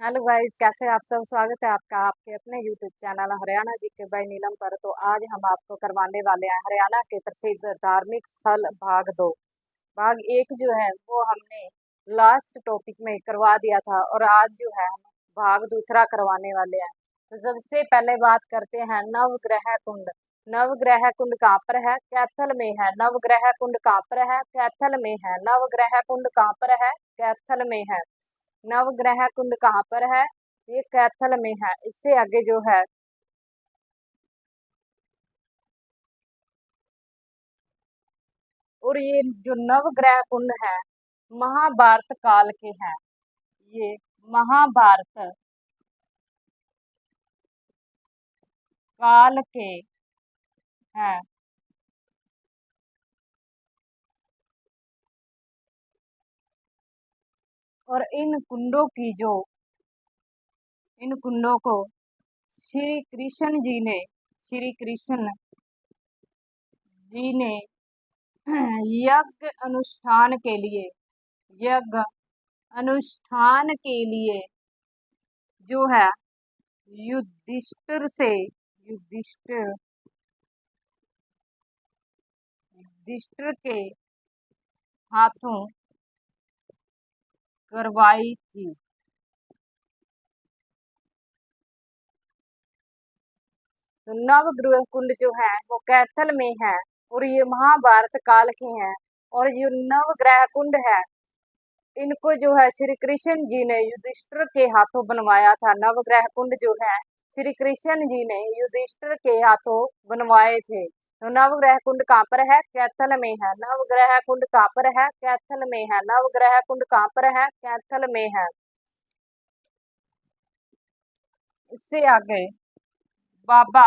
Hello guys, कैसे आप सब। स्वागत है आपका आपके अपने यूट्यूब चैनल हरियाणा जी के बाई नीलम पर। तो आज हम आपको करवाने वाले हैं हरियाणा के प्रसिद्ध धार्मिक स्थल भाग 2। भाग 1 जो है वो हमने लास्ट टॉपिक में करवा दिया था और आज जो है हम भाग दूसरा करवाने वाले हैं। तो सबसे पहले बात करते हैं नवग्रह कुंड। नवग्रह कुंड कहाँ पर है? कैथल में है। नवग्रह कुंड कहाँ पर है? कैथल में है। नवग्रह कुंड कहाँ पर है? कैथल में है। नवग्रह कुंड कहाँ पर है? ये कैथल में है। इससे आगे जो है और ये जो नवग्रह कुंड है महाभारत काल के हैं। ये महाभारत काल के हैं। और इन कुंडों को श्री कृष्ण जी ने श्री कृष्ण जी ने यज्ञ अनुष्ठान के लिए यज्ञ अनुष्ठान के लिए जो है युधिष्ठिर से युधिष्ठिर युधिष्ठिर के हाथों करवाई थी। तो नवग्रह कुंड जो है वो कैथल में है और ये महाभारत काल के हैं। और जो नवग्रह कुंड है इनको जो है श्री कृष्ण जी ने युधिष्ठिर के हाथों बनवाया था। नवग्रह कुंड जो है श्री कृष्ण जी ने युधिष्ठिर के हाथों बनवाए थे। तो नवग्रह कुंड कहाँ पर है? कैथल में है। नवग्रह कुंड कहाँ पर है? कैथल में है। नवग्रह कुंड कहाँ पर है? कैथल में है। इससे आगे बाबा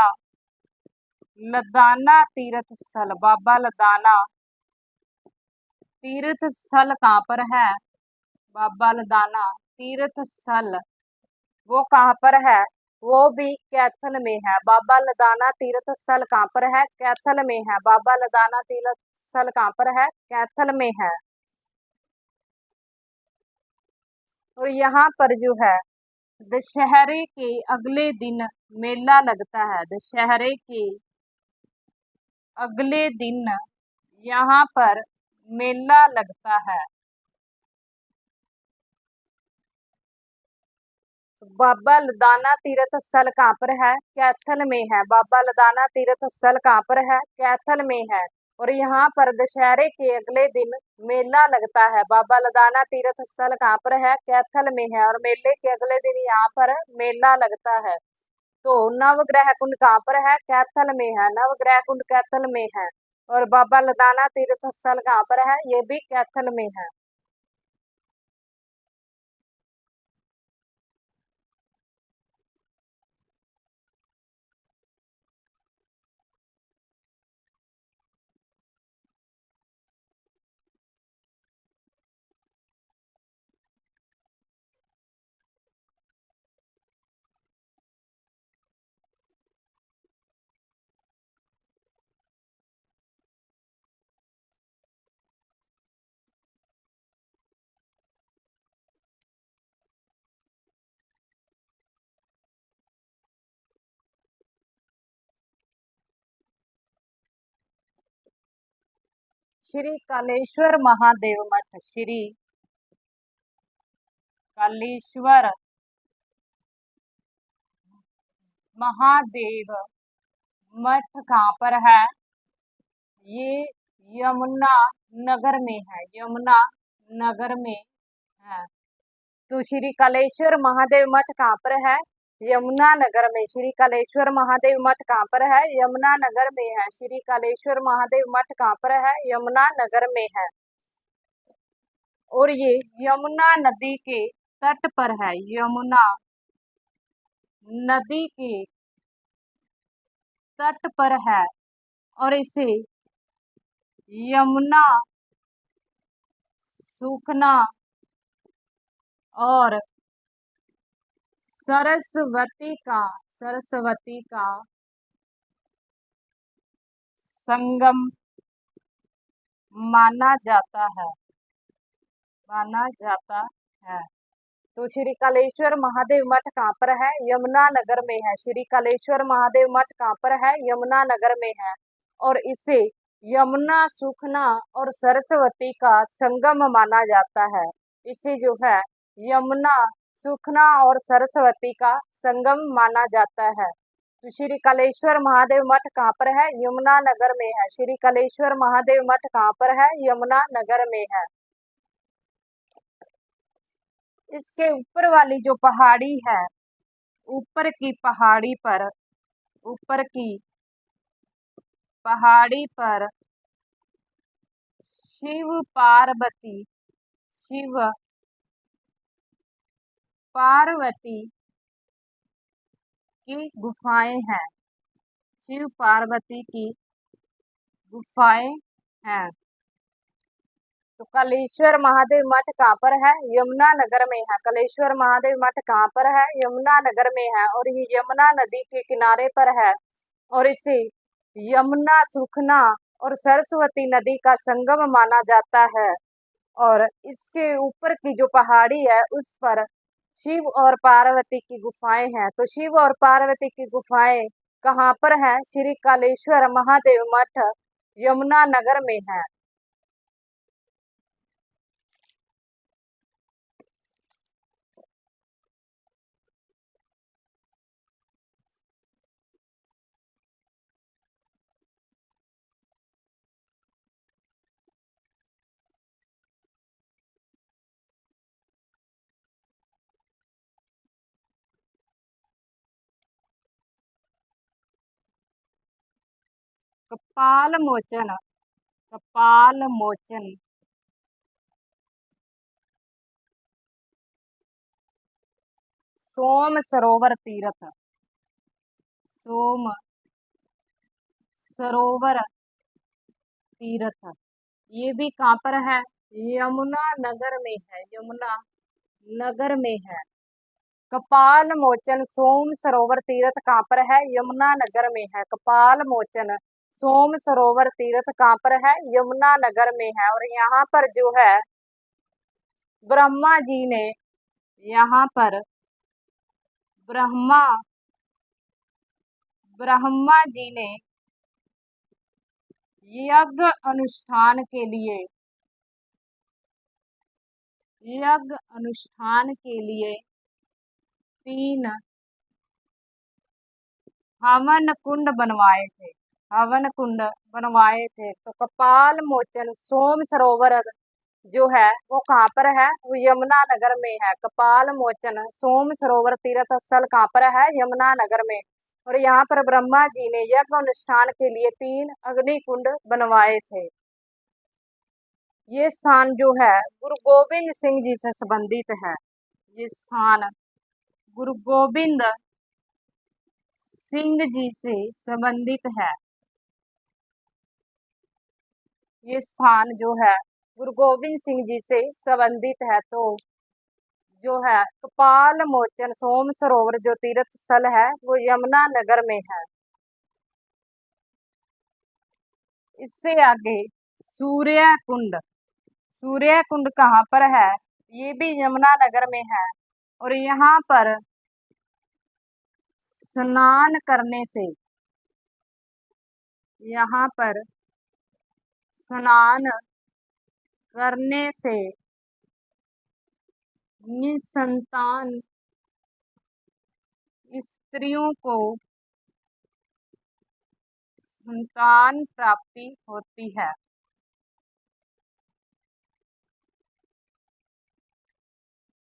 लदाना तीर्थ स्थल। बाबा लदाना तीर्थ स्थल कहाँ पर है? बाबा लदाना तीर्थ स्थल वो कहाँ पर है? वो भी कैथल में है। बाबा लदाना तीर्थ स्थल कहाँ पर है? कैथल में है। बाबा लदाना तीर्थ स्थल कहाँ पर है? कैथल में है। और यहाँ पर जो है दशहरे के अगले दिन मेला लगता है। दशहरे के अगले दिन यहाँ पर मेला लगता है। बाबा लदाना तीर्थ स्थल कहाँ पर है? कैथल में है। बाबा लदाना तीर्थ स्थल कहाँ पर है? कैथल में है। और यहाँ पर दशहरे के अगले दिन मेला लगता है। बाबा लदाना तीर्थ स्थल कहाँ पर है? कैथल में है। और मेले के अगले दिन यहाँ पर मेला लगता है। तो नवग्रह कुंड कहाँ पर है? कैथल में है। नवग्रह कुंड कैथल में है। और बाबा लदाना तीर्थ स्थल कहाँ पर है? ये भी कैथल में है। श्री कालेश्वर महादेव मठ। श्री कालेश्वर महादेव मठ कहाँ पर है? ये यमुना नगर में है। यमुना नगर में है। तो श्री कालेश्वर महादेव मठ कहाँ पर है? यमुना नगर में। श्री कालेश्वर महादेव मठ कहाँ पर है? यमुना नगर में है। श्री कालेश्वर महादेव मठ कहाँ पर है? यमुना नगर में है। और ये यमुना नदी के तट पर है। यमुना नदी के तट पर है। और इसे यमुना सूखना और सरस्वती का संगम माना जाता है। माना जाता है। तो श्री कालेश्वर महादेव मठ कहाँ पर है? यमुनानगर में है। श्री कालेश्वर महादेव मठ कहाँ पर है? यमुनानगर में है। और इसे यमुना, सुखना और सरस्वती का संगम माना जाता है। इसे जो है यमुना, सुखना और सरस्वती का संगम माना जाता है। तो श्री कालेश्वर महादेव मठ कहाँ पर है? यमुनानगर में है। श्री कालेश्वर महादेव मठ कहाँ पर है? यमुनानगर में है। इसके ऊपर वाली जो पहाड़ी है, ऊपर की पहाड़ी पर, ऊपर की पहाड़ी पर शिव पार्वती, शिव पार्वती की गुफाएं हैं। शिव पार्वती की गुफाएं हैं। तो कलेश्वर महादेव मठ कहाँ पर है? यमुनानगर में है। कलेश्वर महादेव मठ कहाँ पर है? यमुनानगर में है। और ये यमुना नदी के किनारे पर है। और इसे यमुना, सुखना और सरस्वती नदी का संगम माना जाता है। और इसके ऊपर की जो पहाड़ी है उस पर शिव और पार्वती की गुफाएं हैं। तो शिव और पार्वती की गुफाएं कहाँ पर हैं? श्री कालेश्वर महादेव मठ यमुनानगर में है। कपाल मोचन, कपाल मोचन सोम सरोवर तीर्थ, सोम सरोवर तीर्थ, ये भी कहाँ पर है? यमुना नगर में है। यमुना नगर में है। कपाल मोचन सोम सरोवर तीर्थ कहाँ पर है? यमुना नगर में है। कपाल मोचन सोम सरोवर तीर्थ कहाँ पर है? यमुना नगर में है। और यहाँ पर जो है ब्रह्मा जी ने, यहाँ पर ब्रह्मा ब्रह्मा जी ने यज्ञ अनुष्ठान के लिए, यज्ञ अनुष्ठान के लिए 3 हवन कुंड बनवाए थे। हवन कुंड बनवाए थे। तो कपाल मोचन सोम सरोवर जो है वो कहाँ पर है? वो यमुना नगर में है। कपाल मोचन सोम सरोवर तीर्थ स्थल कहाँ पर है? यमुना नगर में। और यहाँ पर ब्रह्मा जी ने यज्ञ अनुष्ठान के लिए 3 अग्नि कुंड बनवाए थे। ये स्थान जो है गुरु गोविंद सिंह जी से संबंधित है। ये स्थान गुरु गोविंद सिंह जी से संबंधित है। ये स्थान जो है गुरु गोविंद सिंह जी से संबंधित है। तो जो है कपाल मोचन सोम सरोवर जो तीर्थ स्थल है वो यमुना नगर में है। इससे आगे सूर्य कुंड, सूर्य कुंड कहाँ पर है? ये भी यमुना नगर में है। और यहाँ पर स्नान करने से, यहाँ पर स्नान करने से निसंतान स्त्रियों को संतान प्राप्ति होती है।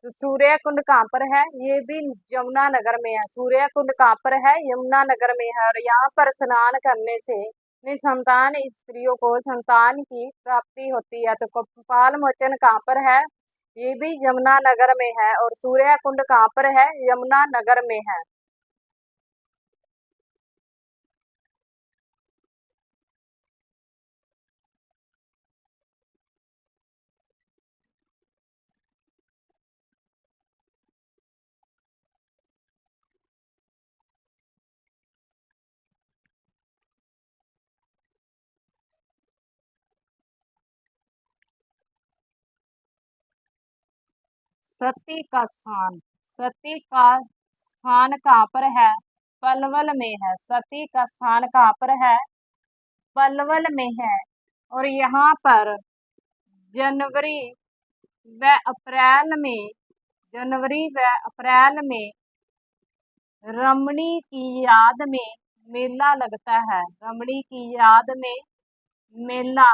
तो सूर्य कुंड कहाँ पर है? ये भी यमुना नगर में है। सूर्य कुंड कहाँ पर है? यमुना नगर में है। और यहाँ पर स्नान करने से निसंतान स्त्रियों को संतान की प्राप्ति होती है। तो कपाल मोचन कहाँ पर है? ये भी यमुना नगर में है। और सूर्य कुंड कहाँ पर है? यमुना नगर में है। सती का स्थान, सती का स्थान कहाँ पर है? पलवल में है। सती का स्थान कहाँ पर है? पलवल में है। और यहाँ पर जनवरी व अप्रैल में, जनवरी व अप्रैल में रमणी की याद में मेला लगता है। रमणी की याद में मेला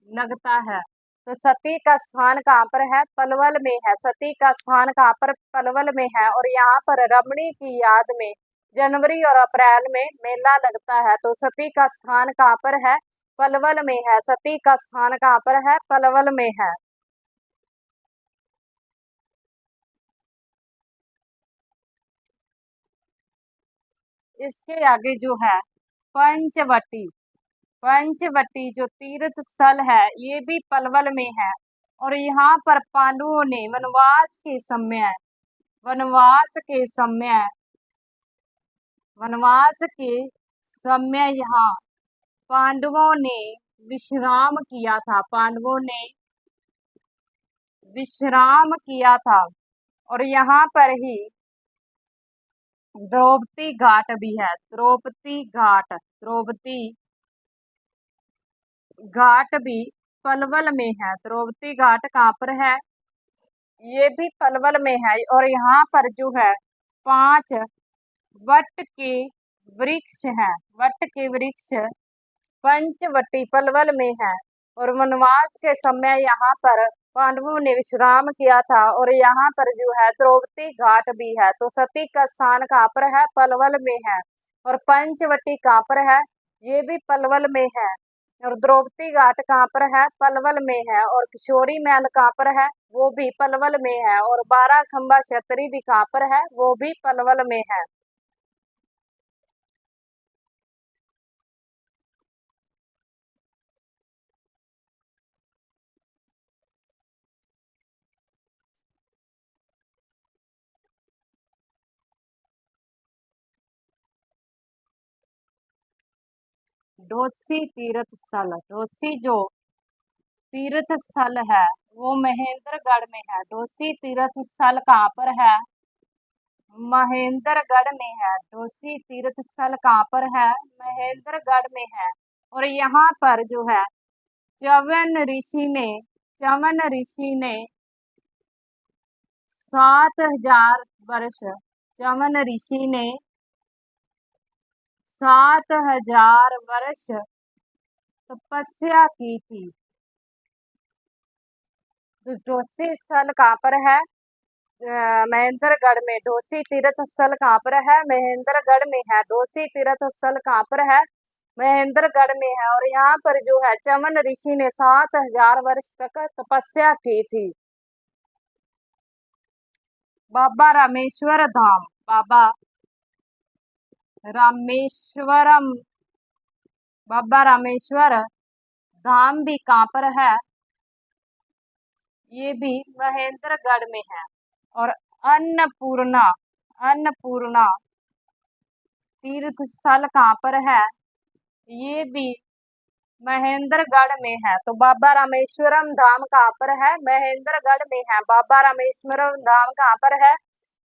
लगता है। तो सती का स्थान कहाँ पर है? पलवल में है। सती का स्थान कहाँ पर? पलवल में है। और यहाँ पर रमणी की याद में जनवरी और अप्रैल में मेला लगता है। तो सती का स्थान कहाँ पर है? पलवल में है। सती का स्थान कहाँ पर है? पलवल में है। इसके आगे जो है पंचवटी, पंचवटी जो तीर्थ स्थल है ये भी पलवल में है। और यहाँ पर पांडवों ने वनवास के समय वनवास के समय यहाँ पांडवों ने विश्राम किया था। पांडवों ने विश्राम किया था। और यहाँ पर ही द्रौपदी घाट भी है। द्रौपदी घाट, द्रौपदी घाट भी पलवल में है। द्रौपदी घाट कहाँ पर है? ये भी पलवल में है। और यहाँ पर जो है 5 वट के वृक्ष हैं। वट के वृक्ष पंचवटी पलवल में है। और वनवास के समय यहाँ पर पांडवों ने विश्राम किया था। और यहाँ पर जो है द्रौपदी घाट भी है। तो सती का स्थान कहाँ पर है? पलवल में है। और पंचवटी कहाँ पर है? ये भी पलवल में है। और द्रौपदी घाट कहाँ पर है? पलवल में है। और किशोरी महल कहाँ पर है? वो भी पलवल में है। और 12 खंबा छतरी भी कहाँ पर है? वो भी पलवल में है। डोसी तीर्थ स्थल, डोसी जो तीर्थ स्थल है वो महेंद्रगढ़ में है। डोसी तीर्थ स्थल कहाँ पर है? महेंद्रगढ़ में है। डोसी तीर्थ स्थल कहाँ पर है? महेंद्रगढ़ में है। और यहाँ पर जो है च्यवन ऋषि ने च्यवन ऋषि ने 7,000 वर्ष, च्यवन ऋषि ने 7,000 वर्ष तपस्या की थी। तो डोसी स्थल कहाँ पर है? महेंद्रगढ़ में। डोसी तीर्थ स्थल कहाँ पर है? महेंद्रगढ़ में है। डोसी तीर्थ स्थल कहाँ पर है? महेंद्रगढ़ में है। और यहाँ पर जो है च्यवन ऋषि ने 7,000 वर्ष तक तपस्या की थी। बाबा रामेश्वर धाम, बाबा रामेश्वरम, बाबा रामेश्वर धाम भी कहाँ पर है? ये भी महेंद्रगढ़ में है। और अन्नपूर्णा, अन्नपूर्णा तीर्थ स्थल कहाँ पर है? ये भी महेंद्रगढ़ में है। तो बाबा रामेश्वरम धाम कहाँ पर है? महेंद्रगढ़ में है। बाबा रामेश्वरम धाम कहाँ पर है?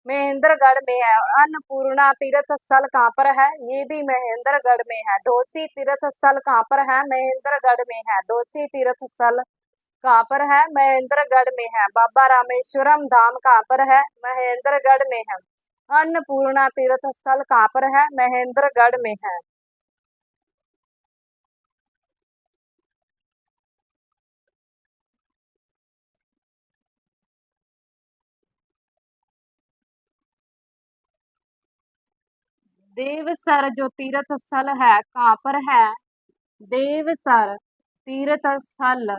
महेंद्रगढ़ में है। अन्नपूर्णा तीर्थ स्थल कहाँ पर है? ये भी महेंद्रगढ़ में है। डोसी तीर्थ स्थल कहाँ पर है? महेंद्रगढ़ में है। डोसी तीर्थ स्थल कहाँ पर है? महेंद्रगढ़ में है। बाबा रामेश्वरम धाम कहाँ पर है? महेंद्रगढ़ में है। अन्नपूर्णा तीर्थ स्थल कहाँ पर है? महेंद्रगढ़ में है। देवसर जो तीर्थ स्थल है कहाँ पर है? देवसर तीर्थ स्थल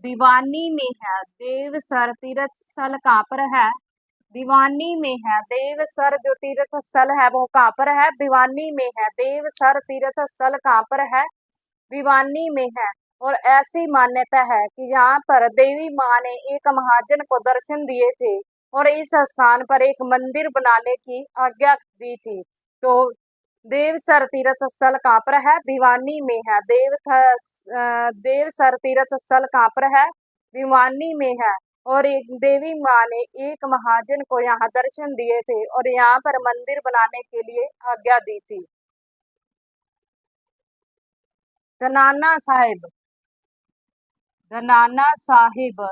भिवानी में है। देवसर तीर्थ स्थल कहाँ पर है? भिवानी में है। देवसर जो तीर्थ स्थल है वो कहाँ पर है? भिवानी में है। देवसर तीर्थ स्थल कहाँ पर है? भिवानी में है। और ऐसी मान्यता है कि यहाँ पर देवी माँ ने एक महाजन को दर्शन दिए थे और इस स्थान पर एक मंदिर बनाने की आज्ञा दी थी। तो देवसर तीर्थ स्थल कहाँ पर है? भिवानी में है। देवसर तीर्थ स्थल कहाँ पर है? भिवानी में है। और एक देवी माँ ने एक महाजन को यहाँ दर्शन दिए थे और यहाँ पर मंदिर बनाने के लिए आज्ञा दी थी। धनाना साहिब, धनाना साहिब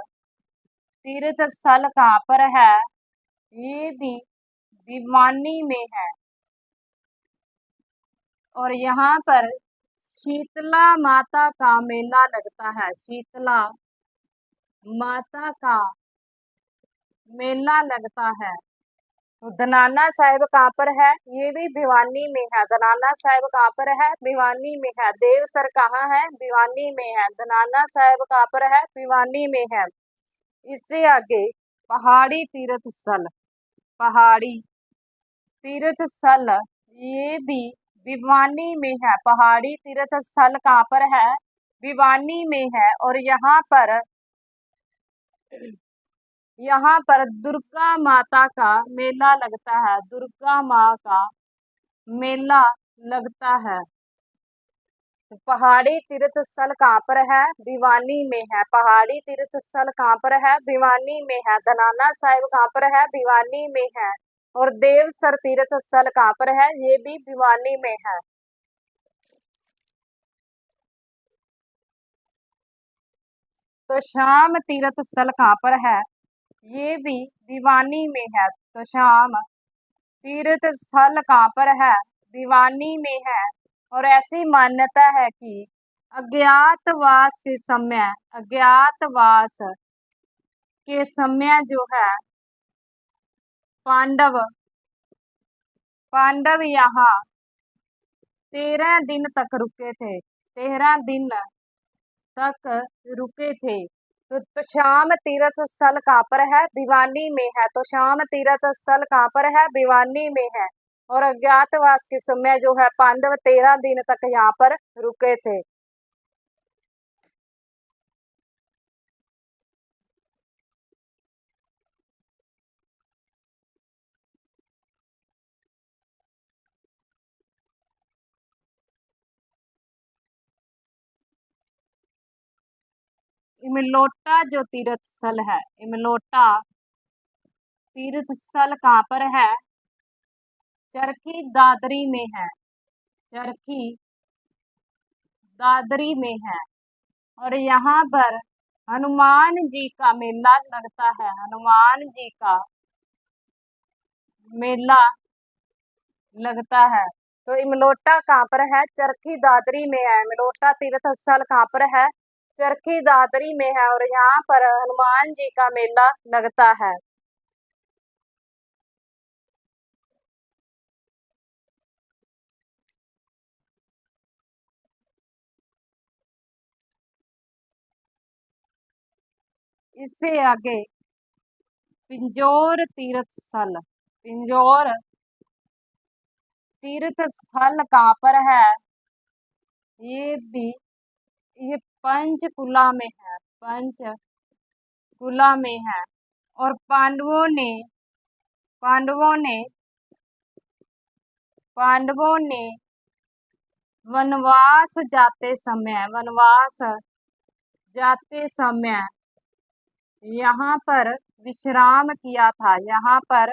तीर्थ स्थल कहाँ पर है? ये भी भिवानी में है और यहाँ पर शीतला माता का मेला लगता है। शीतला माता का मेला लगता है। तो धनाना साहिब कहाँ पर है? ये भी भिवानी में है। धनाना साहिब कहाँ पर है? भिवानी में है। देवसर कहाँ है? भिवानी में है। धनाना साहिब कहाँ पर है? भिवानी में है। इससे आगे पहाड़ी तीर्थ स्थल, पहाड़ी तीर्थ स्थल ये भी भिवानी में है। पहाड़ी तीर्थ स्थल कहाँ पर है? भिवानी में है। और यहाँ पर दुर्गा माता का मेला लगता है। दुर्गा माँ का मेला लगता है। तो पहाड़ी तीर्थ स्थल कहाँ पर है? भिवानी में है। पहाड़ी तीर्थ स्थल कहाँ पर है? भिवानी में है। धनाना साहिब कहाँ पर है? भिवानी में है। और देवसर तीर्थ स्थल कहाँ पर है? ये भी भिवानी में है। तो शाम तीर्थ स्थल कहाँ पर है? ये भी भिवानी में है। तो शाम तीर्थ स्थल कहाँ पर है? भिवानी में है। और ऐसी मान्यता है कि अज्ञातवास के समय, अज्ञातवास के समय जो है पांडव यहाँ 13 दिन तक रुके थे। 13 दिन तक रुके थे। तो शाम तीर्थ स्थल कहाँ पर है? भिवानी में है। तो शाम तीर्थ स्थल कहाँ पर है? भिवानी में है। और अज्ञातवास के समय जो है पांडव 13 दिन तक यहाँ पर रुके थे। इमलोटा जो तीर्थ स्थल है, इमलोटा तीर्थ स्थल कहाँ पर है? चरखी दादरी में है। चरखी दादरी में है। और यहाँ पर हनुमान जी का मेला लगता है। हनुमान जी का मेला लगता है। तो इमलोटा कहाँ पर है? चरखी दादरी में है। इमलोटा तीर्थ स्थल कहाँ पर है? चरखी दादरी में है। और यहाँ पर हनुमान जी का मेला लगता है। इससे आगे पिंजौर तीर्थ स्थल, पिंजौर तीर्थ स्थल कहाँ पर है? ये भी ये पंचकुला में है। पंचकुला में है। और पांडवों ने पांडवों ने वनवास जाते समय, वनवास जाते समय यहाँ पर विश्राम किया था। यहाँ पर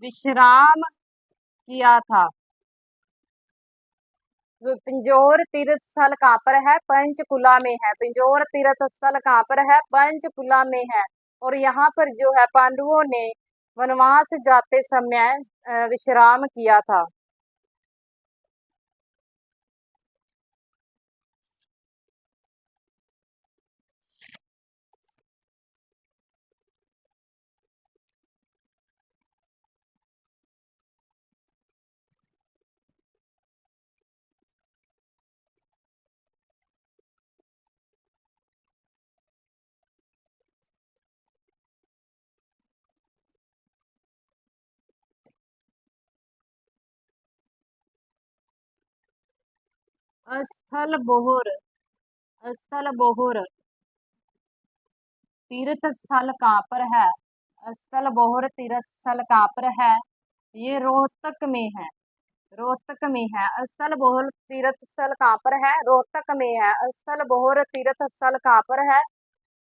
विश्राम किया था। पिंजौर तीर्थ स्थल कहाँ पर है? पंचकुला में है। पिंजौर तीर्थ स्थल कहाँ पर है? पंचकुला में है। और यहाँ पर जो है पांडवों ने वनवास जाते समय विश्राम किया था। स्थल बोहर, स्थल बोहर तीर्थ स्थल कहाँ पर है? स्थल बोहर तीर्थ स्थल कहाँ पर है? ये रोहतक में है। रोहतक में है। स्थल बोहर तीर्थ स्थल कहाँ पर है? रोहतक में है। स्थल बोहर तीर्थ स्थल कहाँ पर है?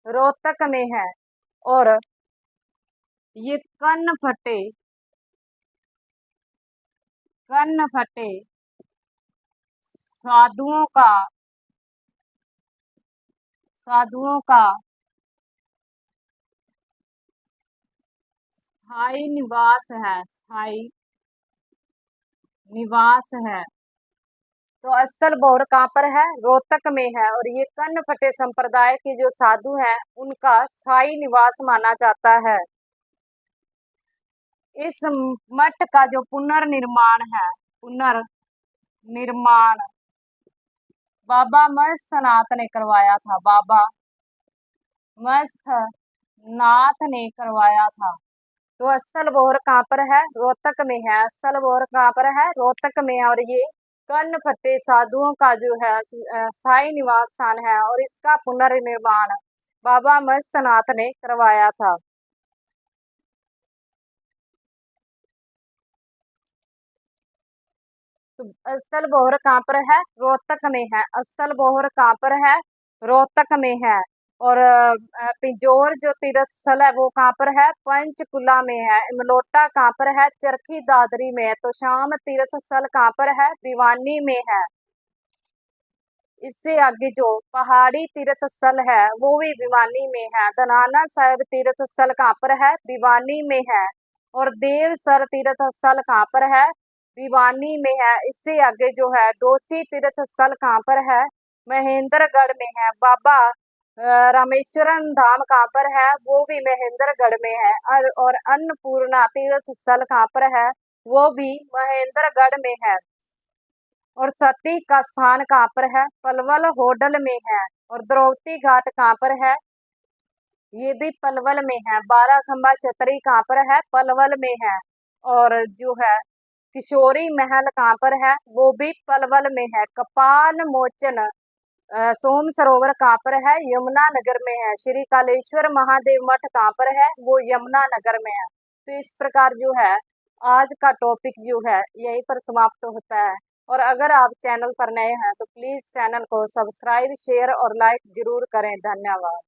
रोहतक में है। और ये कन्न फटे साधुओं का स्थायी निवास है। तो स्थल भोर कहाँ पर है? रोहतक में है। और ये कन्न फटे संप्रदाय के जो साधु हैं उनका स्थायी निवास माना जाता है। इस मठ का जो पुनर्निर्माण बाबा मस्तनाथ ने करवाया था। बाबा मस्तनाथ ने करवाया था। तो स्थल बोहर कहाँ पर है? रोहतक में है। स्थल बोहर कहाँ पर है? रोहतक में है। और ये कन्न फटे साधुओं का जो है स्थायी निवास स्थान है और इसका पुनर्निर्माण बाबा मस्तनाथ ने करवाया था। तो स्थल बोहर कहाँ पर है? रोहतक में है। स्थल बोहर कहाँ पर है? रोहतक में है। और पिंजौर जो तीर्थ स्थल है वो कहाँ पर है? पंचकुला में है। इमलोटा कहाँ पर है? चरखी दादरी में है। तो शाम तीर्थ स्थल कहाँ पर है? भिवानी में है। इससे आगे जो पहाड़ी तीर्थ स्थल है वो भी भिवानी में है। धनाना साहिब तीर्थ स्थल कहाँ पर है? भिवानी में है। और देवसर तीर्थ स्थल कहाँ पर है? भिवानी में है। इससे आगे जो है डोसी तीर्थ स्थल कहाँ पर है? महेंद्रगढ़ में है। बाबा रामेश्वरम धाम कहाँ पर है? वो भी महेंद्रगढ़ में है। और अन्नपूर्णा तीर्थ स्थल कहाँ पर है? वो भी महेंद्रगढ़ में है। और सती का स्थान कहाँ पर है? पलवल होडल में है। और द्रौपदी घाट कहाँ पर है? ये भी पलवल में है। बाराखंबा छतरी कहाँ पर है? पलवल में है। और जो है किशोरी महल कहाँ पर है? वो भी पलवल में है। कपाल मोचन सोम सरोवर कहाँ पर है? यमुना नगर में है। श्री कालेश्वर महादेव मठ कहाँ पर है? वो यमुना नगर में है। तो इस प्रकार जो है आज का टॉपिक जो है यहीं पर समाप्त होता है। और अगर आप चैनल पर नए हैं तो प्लीज चैनल को सब्सक्राइब, शेयर और लाइक जरूर करें। धन्यवाद।